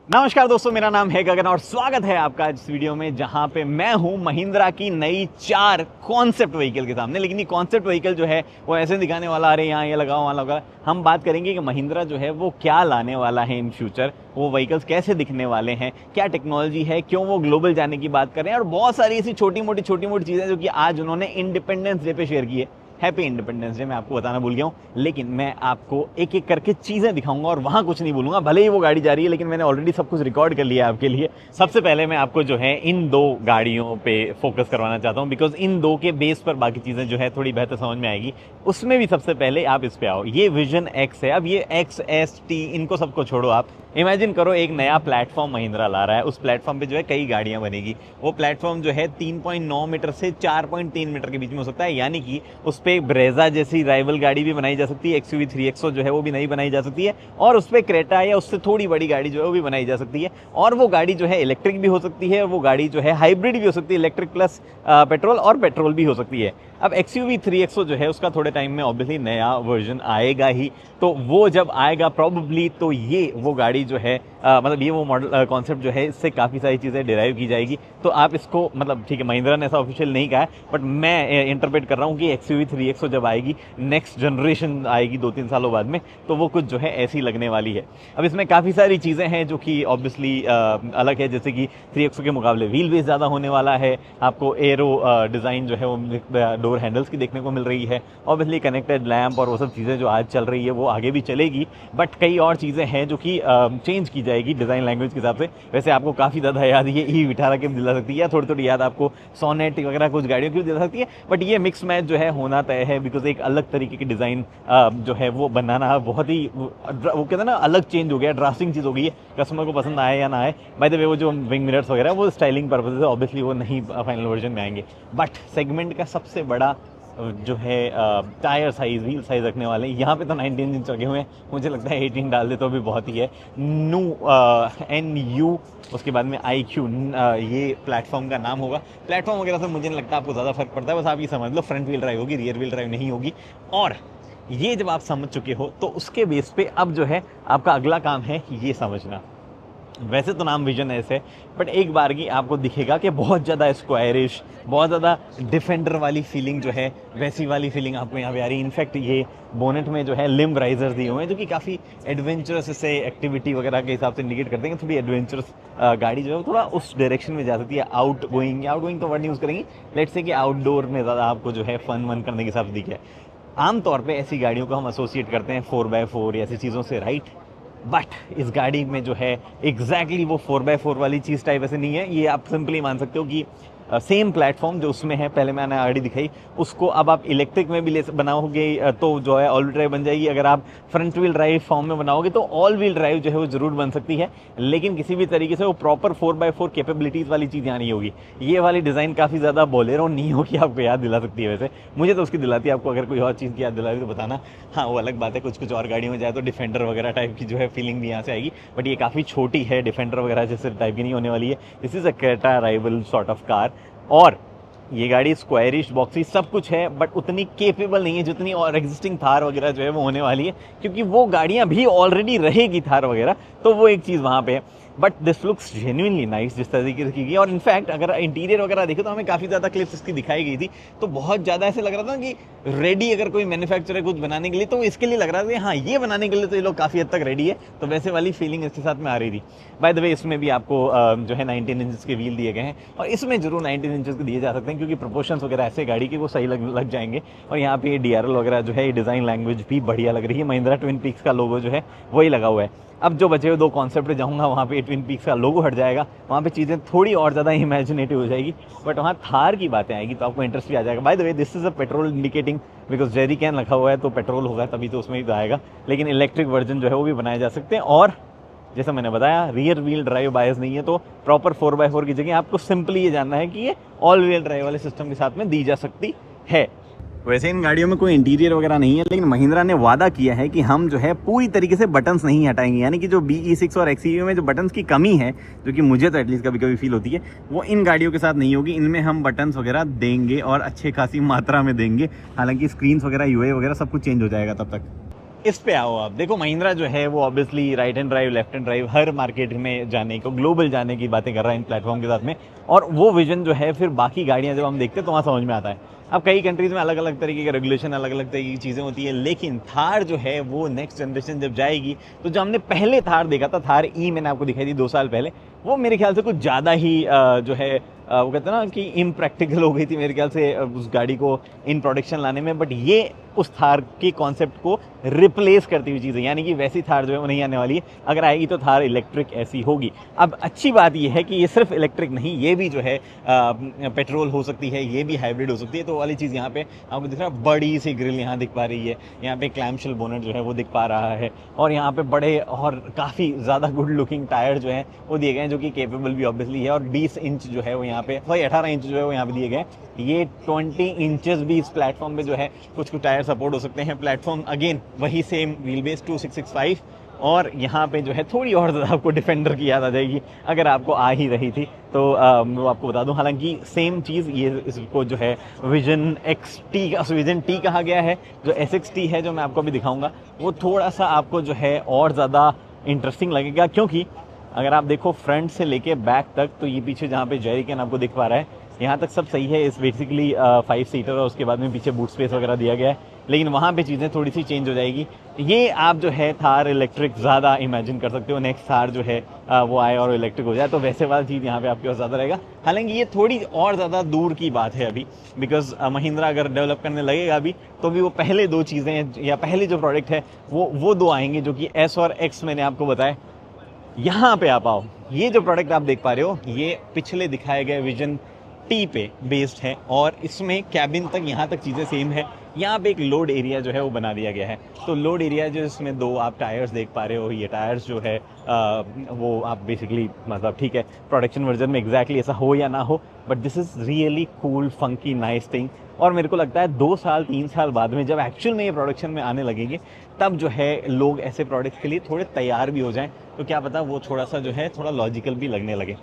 नमस्कार दोस्तों, मेरा नाम है गगन और स्वागत है आपका इस वीडियो में जहां पे मैं हूं महिंद्रा की नई 4 कॉन्सेप्ट व्हीकल के सामने। लेकिन ये कॉन्सेप्ट व्हीकल जो है वो ऐसे दिखाने वाला, अरे यहाँ ये लगाओ वहाँ लगा। हम बात करेंगे कि महिंद्रा जो है वो क्या लाने वाला है इन फ्यूचर, वो व्हीकल्स कैसे दिखने वाले हैं, क्या टेक्नोलॉजी है, क्यों वो ग्लोबल जाने की बात कर रहे हैं और बहुत सारी ऐसी छोटी मोटी चीज़ें जो कि आज उन्होंने इंडिपेंडेंस डे पे शेयर की है। हैप्पी इंडिपेंडेंस डे मैं आपको बताना भूल गया हूँ, लेकिन मैं आपको एक एक करके चीज़ें दिखाऊंगा और वहाँ कुछ नहीं बोलूँगा। भले ही वो गाड़ी जा रही है लेकिन मैंने ऑलरेडी सब कुछ रिकॉर्ड कर लिया है आपके लिए। सबसे पहले मैं आपको जो है इन दो गाड़ियों पे फोकस करवाना चाहता हूँ, बिकॉज इन दो के बेस पर बाकी चीज़ें जो है थोड़ी बेहतर समझ में आएगी। उसमें भी सबसे पहले आप इस पे आओ, ये विजन एक्स है। अब ये एक्स, एस, टी, इनको सबको छोड़ो। आप इमेजिन करो एक नया प्लेटफॉर्म महिंद्रा ला रहा है, उस प्लेटफॉर्म पे जो है कई गाड़ियां बनेगी। वो प्लेटफॉर्म जो है 3.9 मीटर से 4.3 मीटर के बीच में हो सकता है, यानी कि उस पर ब्रेजा जैसी राइवल गाड़ी भी बनाई जा सकती है, XUV 3XO जो है वो भी नई बनाई जा सकती है, और उस पर क्रेटा या उससे थोड़ी बड़ी गाड़ी जो है वो भी बनाई जा सकती है। और वो गाड़ी जो है इलेक्ट्रिक भी हो सकती है, वो गाड़ी जो है हाइब्रिड भी हो सकती है, इलेक्ट्रिक प्लस पेट्रोल, और पेट्रोल भी हो सकती है। अब XUV 3XO जो है उसका थोड़े टाइम में ऑब्वियसली नया वर्जन आएगा ही, तो वो जब आएगा प्रॉबली तो ये वो गाड़ी जो है मतलब ये वो मॉडल कॉन्सेप्ट जो है इससे काफ़ी सारी चीज़ें डिराइव की जाएगी। तो आप इसको मतलब ठीक है, महिंद्रा ने ऐसा ऑफिशियल नहीं कहा है, बट मैं इंटरप्रेट कर रहा हूँ कि XUV 3XO जब आएगी, नेक्स्ट जनरेशन आएगी 2-3 सालों बाद में, तो वो कुछ जो है ऐसी लगने वाली है। अब इसमें काफ़ी सारी चीज़ें हैं जो कि ऑब्वियसली अलग है, जैसे कि 3XO के मुकाबले व्हील बेस ज़्यादा होने वाला है, आपको एरो डिज़ाइन जो है वो डोर हैंडल्स की देखने को मिल रही है, ऑब्वियसली कनेक्टेड लैम्प और वो सब चीज़ें जो आज चल रही है वो आगे भी चलेगी, बट कई और चीज़ें हैं जो कि चेंज की जाएगी डिज़ाइन लैंग्वेज के हिसाब से। वैसे आपको काफ़ी ज़्यादा याद ये E18 की दिला सकती है, या थोड़ी थोड़ी याद आपको सोनेट वगैरह कुछ गाड़ियों की दिला सकती है, बट ये मिक्स मैच जो है होना तय है, बिकॉज एक अलग तरीके की डिज़ाइन जो है वो बनाना बहुत ही वो कहते हैं ना अलग चेंज हो गया, ड्रास्टिंग चीज़ हो गई है। कस्टमर को पसंद आए या ना आए, बाय द वे वो जो विंग मिरर्स वगैरह वो स्टाइलिंग पर्पज से ऑब्वियसली वो नहीं फाइनल वर्जन में आएंगे, बट सेगमेंट का सबसे बड़ा जो है टायर साइज, व्हील साइज रखने वाले हैं। यहाँ पे तो 19 इंच लगे हुए हैं, मुझे लगता है 18 डाल दे तो भी बहुत ही है। NU, उसके बाद में IQ, ये प्लेटफॉर्म का नाम होगा। प्लेटफॉर्म वगैरह से मुझे नहीं लगता आपको ज़्यादा फर्क पड़ता है, बस आप ये समझ लो फ्रंट व्हील ड्राइव होगी, रियर व्हील ड्राइव नहीं होगी। और ये जब आप समझ चुके हो तो उसके बेस पे अब जो है आपका अगला काम है ये समझना। वैसे तो नाम विजन एस है, बट एक बार की आपको दिखेगा कि बहुत ज़्यादा स्क्वायरिश, बहुत ज़्यादा डिफेंडर वाली फीलिंग जो है वैसी वाली फीलिंग आपको यहाँ पे आ रही है। इनफैक्ट ये बोनेट में जो है लिम्ब राइजर्स दिए हुए हैं जो कि काफ़ी एडवेंचरस से एक्टिविटी वगैरह के हिसाब से इंडिकेट करते हैं। थोड़ी एडवेंचरस गाड़ी जो है वो थोड़ा उस डायरेक्शन में जा सकती है। आउट गोइंग तो वर्ड यूज़ करेंगे, लेट्स से कि आउटडोर में ज़्यादा आपको जो है फन वन करने के हिसाब से दिखे। आमतौर पर ऐसी गाड़ियों को हम एसोसिएट करते हैं 4x4 या ऐसी चीज़ों से, राइट। बट इस गाड़ी में जो है एग्जैक्टली वो 4x4 वाली चीज़ टाइप ऐसे नहीं है। ये आप सिंपली मान सकते हो कि सेम प्लेटफॉर्म जो उसमें है, पहले मैंने गाड़ी दिखाई, उसको अब आप इलेक्ट्रिक में भी ले बनाओगे तो जो है ऑल व्हील ड्राइव बन जाएगी। अगर आप फ्रंट व्हील ड्राइव फॉर्म में बनाओगे तो ऑल व्हील ड्राइव जो है वो जरूर बन सकती है, लेकिन किसी भी तरीके से वो प्रॉपर 4x4 कैपेबिलिटीज़ वाली चीज़ यहाँ नहीं होगी। ये वाली डिज़ाइन काफ़ी ज़्यादा बोलेरो नहीं होगी, आपको याद दिला सकती है। वैसे मुझे तो उसकी दिलाती है, आपको अगर कोई और चीज़ की याद दिलाती तो बताना। हाँ, वो अलग बात है, कुछ और गाड़ियों में जाए तो डिफेंडर वगैरह टाइप की जो है फीलिंग भी यहाँ से आएगी, बट ये काफ़ी छोटी है, डिफेंडर वगैरह जैसे टाइप की नहीं होने वाली है। This is a Creta rival sort of car. और ये गाड़ी स्क्वायरिश, बॉक्सी सब कुछ है, बट उतनी केपेबल नहीं है जितनी और एग्जिस्टिंग थार वगैरह जो है वो होने वाली है, क्योंकि वो गाड़ियां भी ऑलरेडी रहेगी थार वगैरह, तो वो एक चीज़ वहाँ पे है। But this looks genuinely nice जिस तरीके से की गई। और इनफैक्ट अगर इंटीरियर वगैरह देखे तो हमें काफ़ी ज़्यादा क्लिप्स इसकी दिखाई गई थी, तो बहुत ज़्यादा ऐसे लग रहा था कि रेडी अगर कोई मैन्युफैक्चरर कुछ बनाने के लिए तो इसके लिए लग रहा था कि हाँ ये बनाने के लिए तो ये लोग काफ़ी हद तक रेडी है, तो वैसे वाली फीलिंग इसके साथ में आ रही थी। बाय द वे इसमें भी आपको जो है 19 इंच के व्हील दिए गए हैं, और इसमें जरूर 19 इंच के दिए जा सकते हैं क्योंकि प्रोपोर्शंस वगैरह ऐसे गाड़ी के वो सही लग जाएंगे। और यहाँ पे DRL वगैरह जो है डिज़ाइन लैंग्वेज भी बढ़िया लग रही है। महिंद्रा ट्विन पीक्स का लोगो जो है वही लगा हुआ है। अब जो बचे हुए 2 कॉन्सेप्ट पे जाऊँगा वहाँ पे ट्विन पीक्स का लोगो हट जाएगा, वहाँ पे चीज़ें थोड़ी और ज़्यादा इमेजिनेटिव हो जाएगी, बट वहाँ थार की बातें आएगी तो आपको इंटरेस्ट भी आ जाएगा। By the way this is a petrol indicating, because Jerry can रखा हुआ है तो पेट्रोल होगा तभी तो उसमें भी आएगा, लेकिन इलेक्ट्रिक वर्जन जो है वो भी बनाए जा सकते हैं। और जैसा मैंने बताया रियर व्हील ड्राइव बायस नहीं है, तो प्रॉपर 4x4 की जगह आपको सिंपली ये जानना है कि ये ऑल व्हील ड्राइव वाले सिस्टम के साथ में दी जा सकती है। वैसे इन गाड़ियों में कोई इंटीरियर वगैरह नहीं है, लेकिन महिंद्रा ने वादा किया है कि हम जो है पूरी तरीके से बटन्स नहीं हटाएंगे, यानी कि जो BE6 और XUV में जो बटन्स की कमी है, जो कि मुझे तो एटलीस्ट कभी कभी फील होती है, वो इन गाड़ियों के साथ नहीं होगी। इनमें हम बटन्स वगैरह देंगे और अच्छे खासी मात्रा में देंगे। हालांकि स्क्रीन्स वगैरह, UI वगैरह सब कुछ चेंज हो जाएगा तब तक। इस पे आओ आप देखो, महिंद्रा जो है वो obviously right hand drive, left hand drive, हर मार्केट में जाने को, ग्लोबल जाने की बातें कर रहा है इन प्लेटफॉर्म के साथ में। और वो विजन जो है फिर बाकी गाड़ियां जब हम देखते हैं तो वहाँ समझ में आता है। अब कई कंट्रीज़ में अलग अलग तरीके के रेगुलेशन, अलग अलग तरीके की चीज़ें होती है, लेकिन थार जो है वो नेक्स्ट जनरेशन जब जाएगी तो जो हमने पहले थार देखा था, थार ई मैंने आपको दिखाई थी 2 साल पहले, वो मेरे ख्याल से कुछ ज़्यादा ही जो है वो कहते हैं ना कि इम्प्रैक्टिकल हो गई थी मेरे ख्याल से उस गाड़ी को इन प्रोडक्शन लाने में। बट ये उस थार के कॉन्सेप्ट को रिप्लेस करती हुई चीज़ है, यानी कि वैसी थार जो है वो नहीं आने वाली है। अगर आएगी तो थार इलेक्ट्रिक ऐसी होगी। अब अच्छी बात ये है कि ये सिर्फ इलेक्ट्रिक नहीं, ये भी जो है पेट्रोल हो सकती है, ये भी हाइब्रिड हो सकती है। तो वाली चीज़ यहाँ पे आपको दिख रहा है, बड़ी सी ग्रिल यहाँ दिख पा रही है, यहाँ पे क्लैम्पशेल बोनेट जो है वो दिख पा रहा है, और यहाँ पे बड़े और काफ़ी ज़्यादा गुड लुकिंग टायर जो है वो दिए गए हैं, जो कि केपेबल भी ऑब्वियसली है। और 20 इंच जो है वो यहाँ पे, सॉरी 18 इंच जो है वो यहाँ पे दिए गए हैं। ये 20 इंचेस भी इस प्लेटफॉर्म पे जो है कुछ टायर सपोर्ट हो सकते हैं। प्लेटफॉर्म अगेन वही सेम व्हील बेस 2665, और यहाँ पे जो है थोड़ी और ज़्यादा आपको डिफेंडर की याद आ जाएगी अगर आपको आ ही रही थी तो मैं आपको बता दूं। हालांकि सेम चीज़ ये इसको जो है विजन विजन टी कहा गया है। जो SXT है जो मैं आपको अभी दिखाऊंगा वो थोड़ा सा आपको जो है और ज़्यादा इंटरेस्टिंग लगेगा, क्योंकि अगर आप देखो फ्रंट से लेके बैक तक, तो ये पीछे जहाँ पे जेरिकन आपको दिख पा रहा है यहाँ तक सब सही है। इस बेसिकली 5 सीटर और उसके बाद में पीछे बूट स्पेस वगैरह दिया गया है, लेकिन वहाँ पे चीज़ें थोड़ी सी चेंज हो जाएगी। ये आप जो है थार इलेक्ट्रिक ज़्यादा इमेजिन कर सकते हो, नेक्स्ट थार जो है वो आए और इलेक्ट्रिक हो जाए, तो वैसे वाला चीज़ यहाँ पे आपके पास ज़्यादा रहेगा। हालांकि ये थोड़ी और ज़्यादा दूर की बात है अभी, बिकॉज महिंद्रा अगर डेवलप करने लगेगा अभी तो भी वो पहले 2 चीज़ें या पहले जो प्रोडक्ट है वो 2 आएंगे, जो कि S और X मैंने आपको बताया। यहाँ पे आप आओ, ये जो प्रोडक्ट आप देख पा रहे हो ये पिछले दिखाए गए विजन टी पे बेस्ड है, और इसमें कैबिन तक यहाँ तक चीज़ें सेम है। यहाँ पे एक लोड एरिया जो है वो बना दिया गया है। तो लोड एरिया जो इसमें 2 आप टायर्स देख पा रहे हो, ये टायर्स जो है वो आप बेसिकली मतलब ठीक है प्रोडक्शन वर्जन में एग्जैक्टली ऐसा हो या ना हो, but this is really cool funky nice thing. और मेरे को लगता है 2 साल 3 साल बाद में जब एक्चुअल में ये प्रोडक्शन में आने लगेंगे तब जो है लोग ऐसे प्रोडक्ट्स के लिए थोड़े तैयार भी हो जाएं, तो क्या पता वो थोड़ा सा जो है थोड़ा लॉजिकल भी लगने लगे।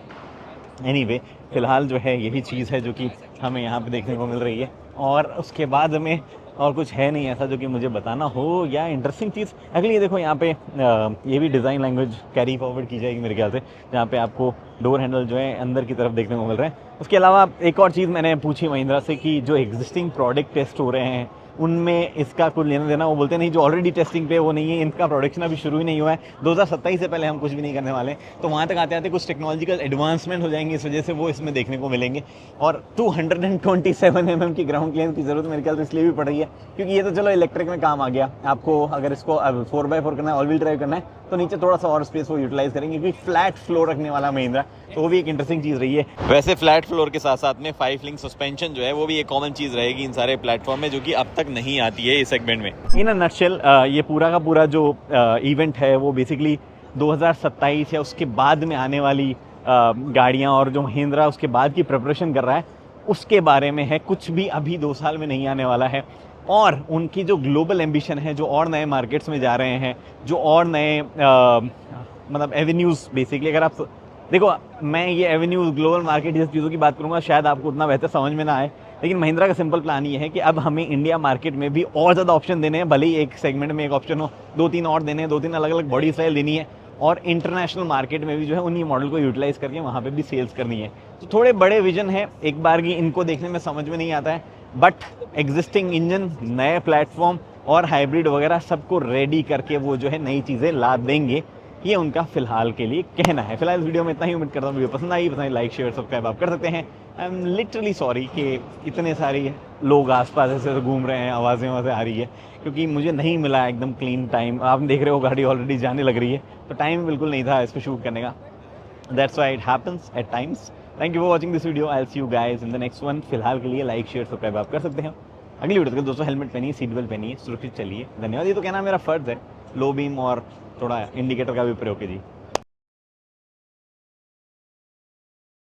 एनीवे, फिलहाल जो है यही चीज़ है जो कि हमें यहाँ पे देखने को मिल रही है, और उसके बाद में और कुछ है नहीं ऐसा जो कि मुझे बताना हो या इंटरेस्टिंग चीज़। अगली ये देखो यहाँ पे ये भी डिज़ाइन लैंग्वेज कैरी फॉरवर्ड की जाएगी मेरे ख्याल से, जहाँ पे आपको डोर हैंडल जो है अंदर की तरफ देखने को मिल रहे हैं। उसके अलावा एक और चीज़ मैंने पूछी महिंद्रा से कि जो एग्जिस्टिंग प्रोडक्ट टेस्ट हो रहे हैं उनमें इसका कुछ लेना देना, वो बोलते नहीं जो ऑलरेडी टेस्टिंग पे वो नहीं है, इनका प्रोडक्शन अभी शुरू ही नहीं हुआ है, 2027 से पहले हम कुछ भी नहीं करने वाले। तो वहाँ तक आते आते कुछ टेक्नोलॉजिकल एडवांसमेंट हो जाएंगे, इस वजह से वो इसमें देखने को मिलेंगे। और 227 mm की ग्राउंड क्लियरेंस की जरूरत मेरे ख्याल से इसलिए भी पड़ रही है क्योंकि ये तो चलो इलेक्ट्रिक में काम आ गया, आपको अगर इसको 4x4 करना है, ऑल व्हील ड्राइव करना है, तो नीचे थोड़ा सा और स्पेस वो यूटिलाइज करेंगे, क्योंकि फ्लैट फ्लोर रखने वाला महिंद्रा, तो वो भी एक इंटरेस्टिंग चीज़ रही है। वैसे फ्लैट फ्लोर के साथ साथ में 5 लिंक सस्पेंशन जो है वो भी एक कॉमन चीज़ रहेगी इन सारे प्लेटफॉर्म में, जो कि अब तक नहीं आती है इस सेगमेंट में। इन अ नटशेल ये पूरा का पूरा जो इवेंट है वो बेसिकली 2027 या उसके बाद में आने वाली गाड़ियाँ और जो महिंद्रा उसके बाद की प्रिपरेशन कर रहा है उसके बारे में है। कुछ भी अभी 2 साल में नहीं आने वाला है, और उनकी जो ग्लोबल एम्बिशन है, जो और नए मार्केट्स में जा रहे हैं, जो और नए मतलब एवेन्यूज़ बेसिकली, अगर आप देखो मैं ये एवेन्यूज़ ग्लोबल मार्केट जैसी चीज़ों की बात करूँगा शायद आपको उतना बेहतर समझ में ना आए, लेकिन महिंद्रा का सिंपल प्लान ये है कि अब हमें इंडिया मार्केट में भी और ज़्यादा ऑप्शन देने हैं। भले ही एक सेगमेंट में एक ऑप्शन हो, 2-3 और देने हैं, 2-3 अलग अलग बॉडी स्टाइल देनी है, और इंटरनेशनल मार्केट में भी जो है उन्हीं मॉडल को यूटिलाइज करके वहाँ पे भी सेल्स करनी है। तो थोड़े बड़े विजन है, एक बार की इनको देखने में समझ में नहीं आता है, बट एग्जिस्टिंग इंजन, नए प्लेटफॉर्म और हाइब्रिड वगैरह सबको रेडी करके वो जो है नई चीज़ें ला देंगे, ये उनका फिलहाल के लिए कहना है। फिलहाल वीडियो में इतना ही, उम्मीद करता हूँ वीडियो पसंद आई लाइक शेयर सब्सक्राइब आप कर सकते हैं। आई एम लिटरली सॉरी कि इतने सारे लोग आसपास ऐसे घूम रहे हैं, आवाज़ें आ रही है, क्योंकि मुझे नहीं मिला एकदम क्लीन टाइम। आप देख रहे हो गाड़ी ऑलरेडी जाने लग रही है, तो टाइम बिल्कुल नहीं था इसको शूट करने का। That's why it happens at times. Thank you for watching this video, I will see you guys in the next one. फिलहाल के लिए लाइक शेयर सब्सक्राइब आप कर सकते हैं। अगली वीडियो तक दोस्तों हेलमेट पहनिए, सीट बेल्ट पहनिए, सुरक्षित चलिए। धन्यवाद। ये तो कहना मेरा फर्ज है, लो बीम और थोड़ा इंडिकेटर का भी प्रयोग कीजिए।